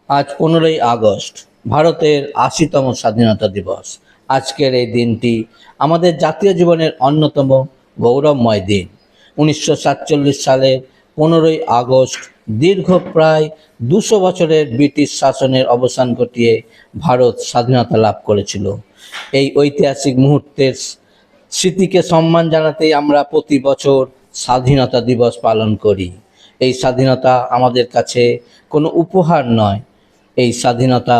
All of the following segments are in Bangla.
আজ 15ই আগস্ট, ভারতের ৮০তম স্বাধীনতা দিবস। আজকের এই দিনটি আমাদের জাতীয় জীবনের অন্যতম গৌরবময় দিন। ১৯৪৭ সালের 15ই আগস্ট দীর্ঘ প্রায় ২০০ বছরের ব্রিটিশ শাসনের অবসান ঘটিয়ে ভারত স্বাধীনতা লাভ করেছিল। এই ঐতিহাসিক মুহূর্তের স্মৃতিকে সম্মান জানাতেই আমরা প্রতি বছর স্বাধীনতা দিবস পালন করি। এই স্বাধীনতা আমাদের কাছে কোনো উপহার নয়, এই স্বাধীনতা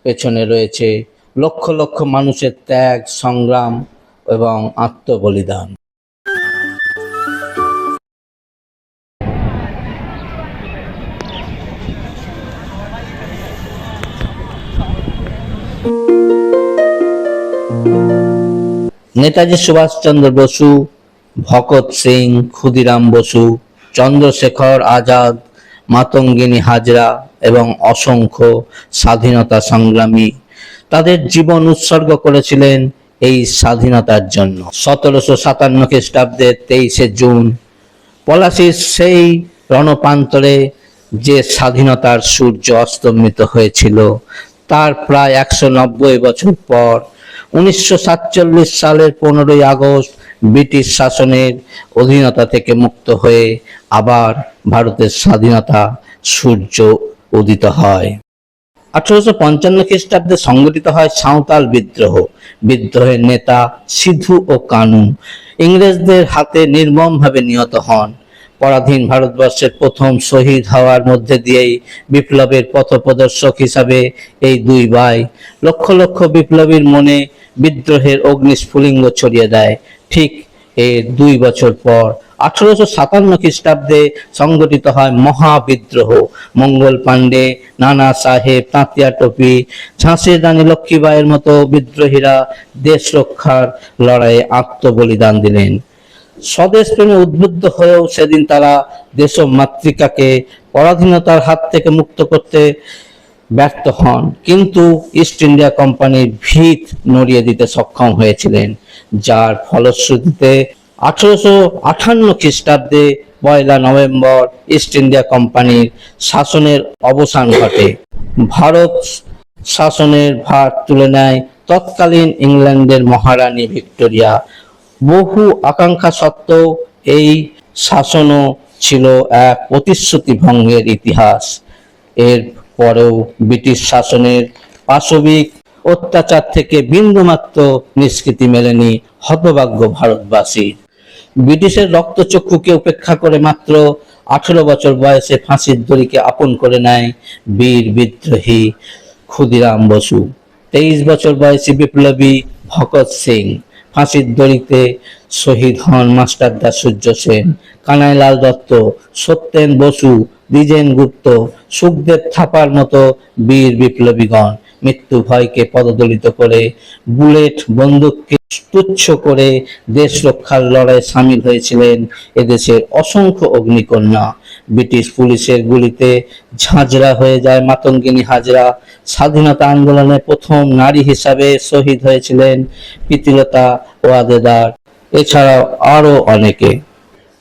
পেছনে রয়েছে লক্ষ লক্ষ মানুষের ত্যাগ, সংগ্রাম এবং আত্মবলিদান। নেতাজি সুভাষচন্দ্র বসু, ভগৎ সিং, ক্ষুদিরাম বসু, চন্দ্রশেখর আজাদ, মাতঙ্গিনী হাজরা এবং অসংখ্য স্বাধীনতা সংগ্রামী তাদের জীবন উৎসর্গ করেছিলেন এই স্বাধীনতার জন্য। ১৭৫৭ খ্রিস্টাব্দের ২৩শে জুন পলাশির সেই রণপ্রান্তরে যে স্বাধীনতার সূর্য অস্তমিত হয়েছিল, তার প্রায় ১৯০ বছর পর ১৯৪৭ সালের 15ই আগস্ট ব্রিটিশ শাসনের অধীনতা থেকে মুক্ত হয়ে আবার ভারতের স্বাধীনতা সূর্য উদিত হয়। ১৮৫৫ খ্রিস্টাব্দে সংগঠিত হয় সাঁওতাল বিদ্রোহ। বিদ্রোহের নেতা সিধু ও কানু ইংরেজদের হাতে নির্মমভাবে নিহত হন। পরাধীন ভারতবর্ষের প্রথম শহীদ হওয়ার মধ্যে দিয়েই বিপ্লবের পথপ্রদর্শক হিসাবে এই দুই ভাই লক্ষ লক্ষ বিপ্লবীর মনে বিদ্রোহের অগ্নিস্ফুলিঙ্গ ছড়িয়ে দেয়। ঠিক এর ২ বছর পর ১৮৫৭ খ্রিস্টাব্দে সংগঠিত হয় মহাবিদ্রোহ। মঙ্গল পাণ্ডে, নানা সাহেব, তাঁতিয়া টোপি, ঝাঁসির রানী লক্ষ্মীবাইয়ের মতো বিদ্রোহীরা দেশ রক্ষার লড়াইয়ে আত্মবলিদান দিলেন। স্বদেশ প্রেমে উদ্বুদ্ধ হয়েও সেদিন তারা দেশ মাতৃকাকে পরাধীনতার হাত থেকে মুক্ত করতে ব্যর্থ হন, কিন্তু ইস্ট ইন্ডিয়া কোম্পানির ভিত নড়িয়ে দিতে সক্ষম হয়েছিলেন, যার ফলশ্রুতিতে ১৮৫৮ খ্রিস্টাব্দে ১লা নভেম্বর ইস্ট ইন্ডিয়া কোম্পানির শাসনের অবসান ঘটে। ভারত শাসনের ভার তুলে নেয় তৎকালীন ইংল্যান্ডের মহারানী ভিক্টোরিয়া। বহু আকাঙ্ক্ষা সত্ত্বেও এই শাসনও ছিল এক প্রতিশ্রুতি ভঙ্গের ইতিহাস। এর পরেও ব্রিটিশ শাসনের পাশবিক অত্যাচার থেকে বিন্দুমাত্র নিষ্কৃতি মেলেনি হতভাগ্য ভারতবাসীর। ব্রিটিশের রক্তচক্ষুকে উপেক্ষা করে মাত্র ১৮ বছর বয়সে ফাঁসির দড়িকে আপন করে নেয় বীর বিদ্রোহী ক্ষুদিরাম বসু। ২৩ বছর বয়সী বিপ্লবী ভগৎ সিং। ফাঁসির দড়িতে শহীদ হন মাস্টারদা সূর্য সেন, কানাইলাল দত্ত, সত্যেন বসু, দ্বিজেন গুপ্ত, সুখদেব থাপার মতো বীর বিপ্লবীগণ। মৃত্যু ভয়কে পদদলিত করে, বুলেট বন্দুককে তুচ্ছ করে দেশ রক্ষার লড়াইয়ে সামিল হয়েছিলেন এদেশের অসংখ্য অগ্নিকন্যা। ব্রিটিশ পুলিশের গুলিতে ঝাঁঝরা হয়ে যায় মাতঙ্গিনী হাজরা। স্বাধীনতা আন্দোলনে প্রথম নারী হিসাবে শহীদ হয়েছিলেন প্রীতিলতা ওয়াদেদার, এছাড়াও আরো অনেকে।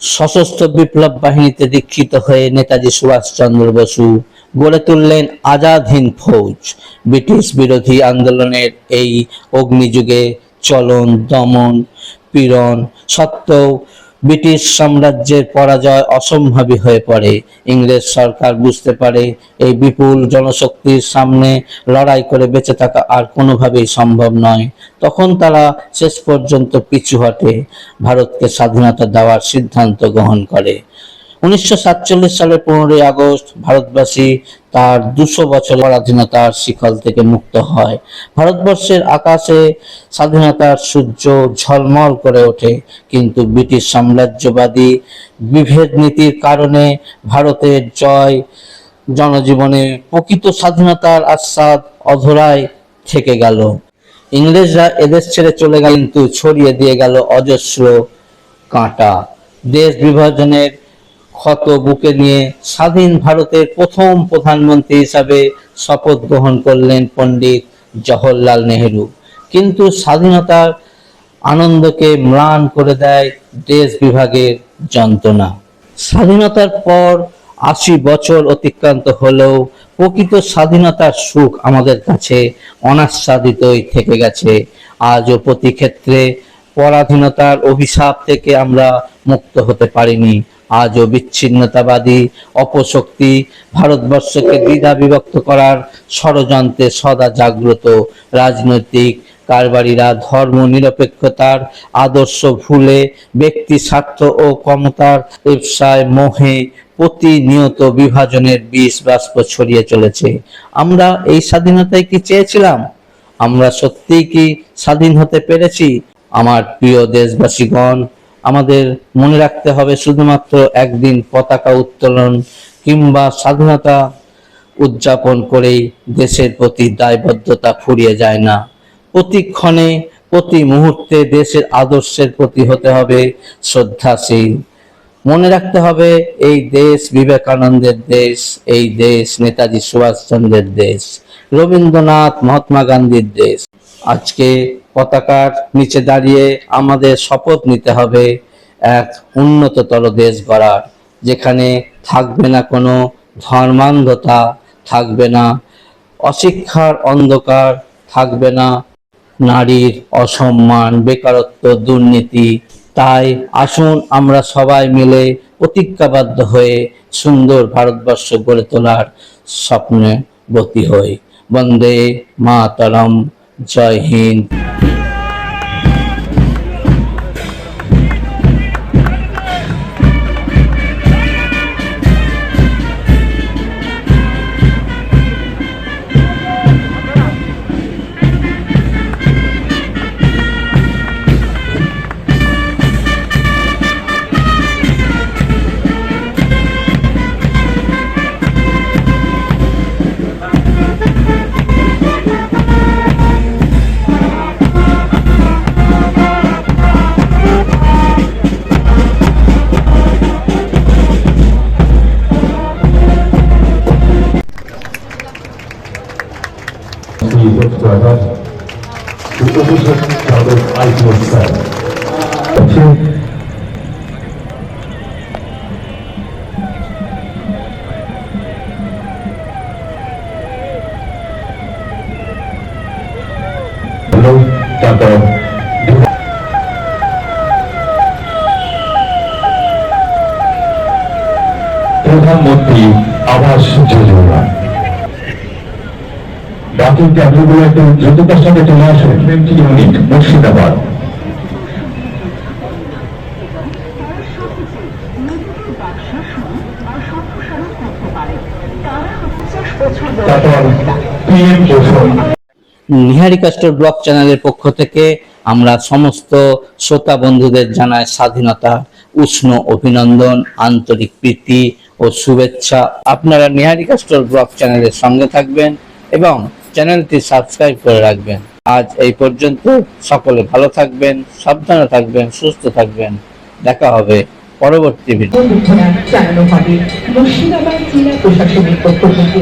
সশস্ত্র বিপ্লব বাহিনীতে দীক্ষিত হয়ে নেতাজি সুভাষচন্দ্র বসু গড়ে তুললেন আজাদ হিন্দ ফৌজ। ব্রিটিশ বিরোধী আন্দোলনের এই অগ্নিযুগে চলন, দমন, পীড়ন সত্ত্বেও ব্রিটিশ সাম্রাজ্যের পরাজয় অসম্ভাবী হয়ে পড়ে। ইংরেজ সরকার বুঝতে পারে এই বিপুল জনশক্তির সামনে লড়াই করে বেঁচে থাকা আর কোনোভাবেই সম্ভব নয়। তখন তারা শেষ পর্যন্ত পিছু হটে, ভারতকে স্বাধীনতা দেওয়ার সিদ্ধান্ত গ্রহণ করে। ১৯৪৭ সালের ১৫ই আগস্ট ভারতবাসী তার ২০০ বছর পরাধীনতার শিকল থেকে মুক্ত হয়। ভারতবর্ষের আকাশে স্বাধীনতার সূর্য ঝলমল করে ওঠে, কিন্তু ব্রিটিশ সাম্রাজ্যবাদী বিভেদ নীতির কারণে ভারতের জয় জনজীবনে প্রকৃত স্বাধীনতার আস্বাদ অধরায় থেকে গেল। ইংরেজরা এদেশ ছেড়ে চলে গেল, কিন্তু ছড়িয়ে দিয়ে গেল অজস্র কাঁটা। দেশ বিভাজনের ক্ষত বুকে নিয়ে স্বাধীন ভারতের প্রথম প্রধানমন্ত্রী হিসাবে শপথ গ্রহণ করলেন পণ্ডিত জওহরলাল নেহেরু। কিন্তু স্বাধীনতার আনন্দকে ম্লান করে দেয় দেশ বিভাগের যন্ত্রণা। স্বাধীনতার পর 80 বছর অতিক্রান্ত হলেও প্রকৃত স্বাধীনতার সুখ আমাদের কাছে অনাস্বাদিতই থেকে গেছে। আজও প্রতি ক্ষেত্রে পরাধীনতার অভিশাপ থেকে আমরা মুক্ত হতে পারিনি। আজও বিচ্ছিন্নতাবাদী অপশক্তি ভারতবর্ষকে দ্বিধা বিভক্ত করার ষড়যন্ত্রে সদা জাগ্রত। রাজনৈতিক কারবারিরা ধর্ম নিরপেক্ষতার আদর্শ ভুলে ব্যক্তি স্বার্থ ও ক্ষমতার ব্যবসায় মোহে প্রতিনিয়ত বিভাজনের বিষ বাষ্প ছড়িয়ে চলেছে। আমরা এই স্বাধীনতায় কি চেয়েছিলাম? আমরা সত্যিই কি স্বাধীন হতে পেরেছি? আমার প্রিয় দেশবাসীগণ, আমাদের মনে রাখতে হবে শুধুমাত্র একদিন পতাকা উত্তোলন কিংবা স্বাধীনতা উদযাপন করেই দেশের প্রতি দায়বদ্ধতা ফুরিয়ে যায় না। প্রতিক্ষণে প্রতি মুহূর্তে দেশের আদর্শের প্রতি হতে হবে শ্রদ্ধাশীল। মনে রাখতে হবে এই দেশ বিবেকানন্দের দেশ, এই দেশ নেতাজি সুভাষচন্দ্রের দেশ, রবীন্দ্রনাথ মহাত্মা গান্ধীর দেশ। আজকে পতাকার নিচে দাঁড়িয়ে আমাদের শপথ নিতে হবে এক উন্নততর দেশ গড়ার, যেখানে থাকবে না কোনো ধর্মান্ধতা, থাকবে না অশিক্ষার অন্ধকার, থাকবে না নারীর অসম্মান, বেকারত্ব, দুর্নীতি। তাই আসুন আমরা সবাই মিলে প্রতিজ্ঞাবদ্ধ হয়ে সুন্দর ভারতবর্ষ গড়ে তোলার স্বপ্নে ব্রতী হই। বন্দে মাতরম। জয় হিন্দ। প্রধানমন্ত্রী আবাস যোজনা বাকি ক্যাবগুলো একটু দ্রুততার সাথে চলে আসুন। ইউনিট মুর্শিদাবাদ। নিহারিকা স্টোর ব্লগ চ্যানেলের পক্ষ থেকে আমরা সমস্ত শ্রোতা বন্ধুদের জানাই স্বাধীনতা উষ্ণ অভিনন্দন, আন্তরিক প্রীতি ও শুভেচ্ছা। আপনারা নিহারিকা স্টোর ব্লগ চ্যানেলের সঙ্গে থাকবেন এবং চ্যানেলটি সাবস্ক্রাইব করে রাখবেন। আজ এই পর্যন্ত। সকলে ভালো থাকবেন, সাবধানে থাকবেন, সুস্থ থাকবেন। দেখা হবে পরবর্তী ভিডিও। জানানো হবে মুর্শিদাবাদ জেলা প্রশাসনের পক্ষ থেকে।